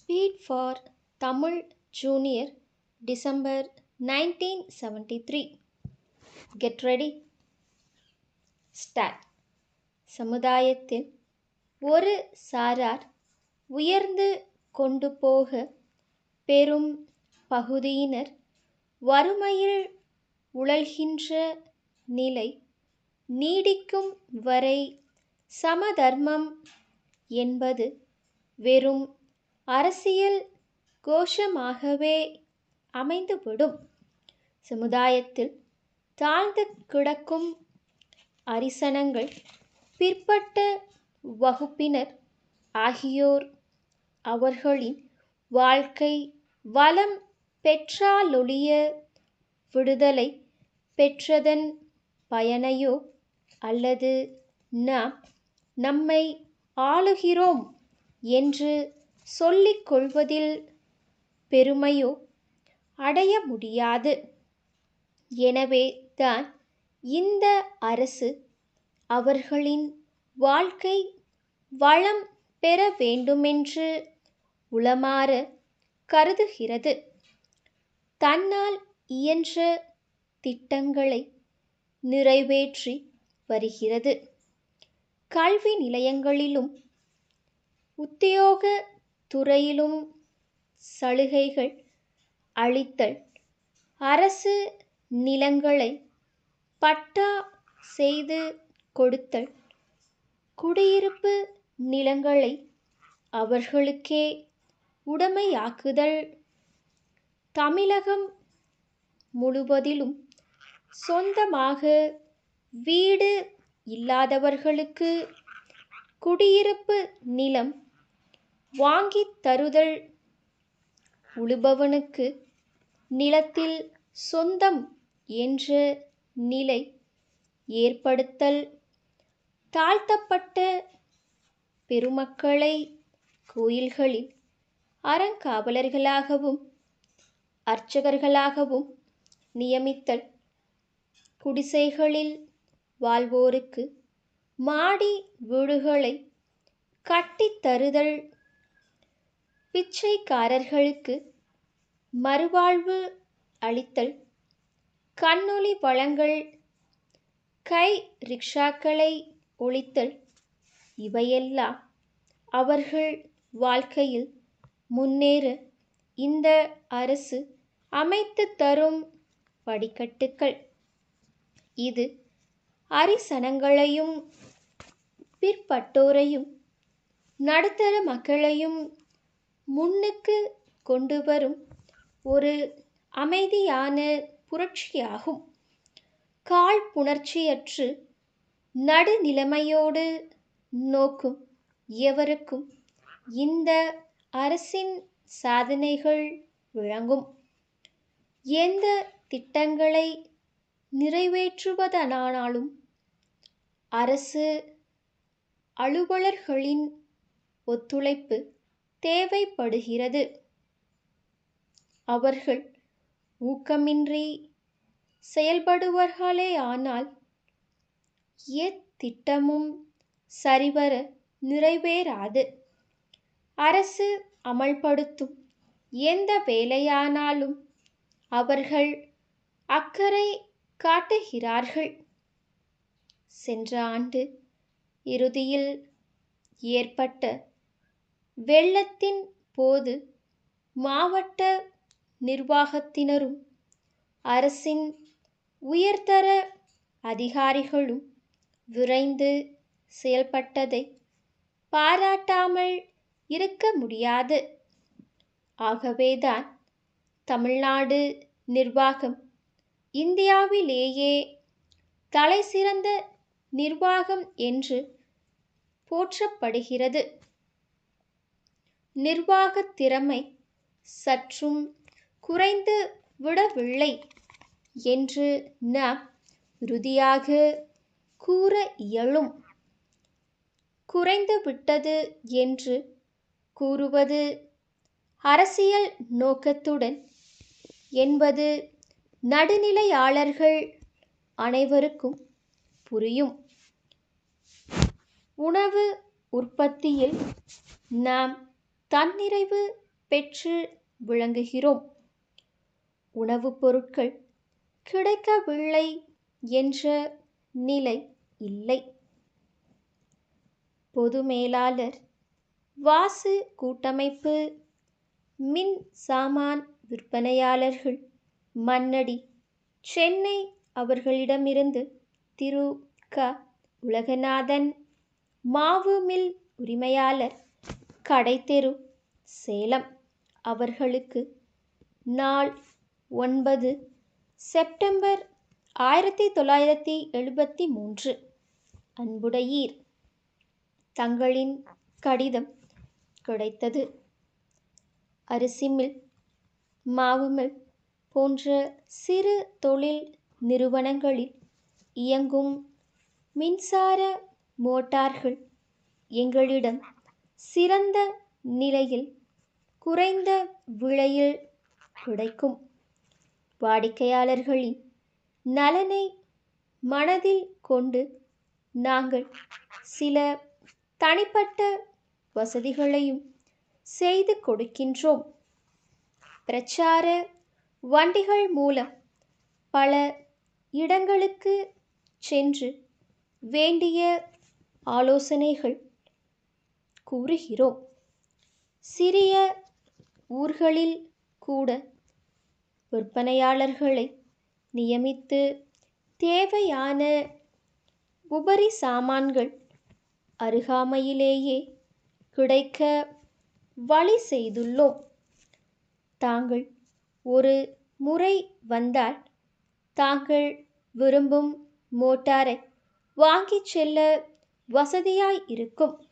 Speed for Tamil Junior, December 1973. Get ready. Start. சமுதாயத்தில் ஒரு சாரார் உயர்ந்து கொண்டு போக பெரும் பகுதியினர் வறுமையில் உழல்கின்ற நிலை நீடிக்கும் வரை சமதர்மம் என்பது வெறும் அரசியல் கோஷமாகவே அமைந்துவிடும். சமுதாயத்தில் தாழ்ந்து கிடக்கும் அரிசனங்கள், பிற்பட்ட வகுப்பினர் ஆகியோர் அவர்களின் வாழ்க்கை வளம் பெற்றாலொழிய விடுதலை பெற்றதன் பயனையோ அல்லது நாம் நம்மை ஆளுகிறோம் என்று சொல்லிக் கொள்வதில் பெருமையோ அடைய முடியாது. எனவே தான் இந்த அரசு அவர்களின் வாழ்க்கை வளம் பெற வேண்டுமென்று உளமாற கருதுகிறது. தன்னால் இயன்ற திட்டங்களை நிறைவேற்றி வருகிறது. கல்வி நிலையங்களிலும் உத்தியோக துறையிலும் சலுகைகள் அளித்தல், அரசு நிலங்களை பட்டா செய்து கொடுத்தல், குடியிருப்பு நிலங்களை அவர்களுக்கே உடைமையாக்குதல், தமிழகம் முழுவதிலும் சொந்தமாக வீடு இல்லாதவர்களுக்கு குடியிருப்பு நிலம் வாங்கித் தருதல், உழுபவனுக்கு நிலத்தில் சொந்தம் என்ற நிலை ஏற்படுத்தல், தாழ்த்தப்பட்ட பெருமக்களை கோயில்களில் அறங்காவலர்களாகவும் அர்ச்சகர்களாகவும் நியமித்தல், குடிசைகளில் வாழ்வோருக்கு மாடி வீடுகளை கட்டித் தருதல், பிச்சைக்காரர்களுக்கு மறுவாழ்வு அளித்தல், கண்ணொளி வழங்கல், கை ரிக்ஷாக்களை ஒழித்தல், இவையெல்லாம் அவர்கள் வாழ்க்கையில் முன்னேற இந்த அரசு அமைத்து தரும் படிக்கட்டுகள். இது அரிசனங்களையும் பிற்பட்டோரையும் நடுத்தர மக்களையும் முன்னுக்கு கொண்டு வரும் ஒரு அமைதியான புரட்சியாகும். காழ்ப்புணர்ச்சியற்று நடுநிலைமையோடு நோக்கும் எவருக்கும் இந்த அரசின் சாதனைகள் விளங்கும். எந்த திட்டங்களை நிறைவேற்றுவதனாலும் அரசு அலுவலர்களின் ஒத்துழைப்பு தேவைப்படுகிறது. அவர்கள் ஊக்கமின்றி செயல்படுவார்களேயானால் எத்திட்டமும் சரிவர நிறைவேறாது. அரசு அமல்படுத்தும் எந்த வேலையானாலும் அவர்கள் அக்கறை காட்டுகிறார்கள். சென்ற ஆண்டு இறுதியில் ஏற்பட்ட வெள்ளத்தின் போது மாவட்ட நிர்வாகத்தினரும் அரசின் உயர்தர அதிகாரிகளும் விரைந்து செயல்பட்டதை பாராட்டாமல் இருக்க முடியாது. ஆகவேதான் தமிழ்நாடு நிர்வாகம் இந்தியாவிலேயே தலைசிறந்த நிர்வாகம் என்று போற்றப்படுகிறது. நிர்வாகத் திறமை சற்றும் குறைந்து விடவில்லை என்று நாம் உறுதியாக கூற இயலும். குறைந்துவிட்டது என்று கூறுவது அரசியல் நோக்கத்துடன் என்பது நடுநிலையாளர்கள் அனைவருக்கும் புரியும். உணவு உற்பத்தியில் நாம் தன்னிறைவு பெற்று விளங்குகிறோம். உணவுப் பொருட்கள் கிடைக்கவில்லை என்ற நிலை இல்லை. பொது மேலாளர், வாசு கூட்டமைப்பு, மின் சாமான் விற்பனையாளர்கள் மண்ணடி, சென்னை அவர்களிடமிருந்து திரு க. உலகநாதன், மாவு மில் உரிமையாளர், கடைத்தெரு, சேலம் அவர்களுக்கு நாள் 9 செப்டம்பர் 1973 அன்புடையீர், தங்களின் கடிதம் கிடைத்தது. அரிசி மில், மாவு மில் போன்ற சிறு தொழில் நிறுவனங்களில் இயங்கும் மின்சார மோட்டார்கள் எங்களிடம் சிறந்த நிலையில் குறைந்த விலையில் கிடைக்கும். வாடிக்கையாளர்களின் நலனை மனதில் கொண்டு நாங்கள் சில தனிப்பட்ட வசதிகளையும் செய்து கொடுக்கின்றோம். பிரச்சார வண்டிகள் மூலம் பல இடங்களுக்கு சென்று வேண்டிய ஆலோசனைகள் கூறுகிறோம். சிறிய ஊர்களில் கூட விற்பனையாளர்களை நியமித்து தேவையான உபரி சாமான்கள் அருகாமையிலேயே கிடைக்க வழி செய்துள்ளோம். தாங்கள் ஒரு முறை வந்தால் தாங்கள் விரும்பும் மோட்டாரை வாங்கிச் செல்ல வசதியாய் இருக்கும்.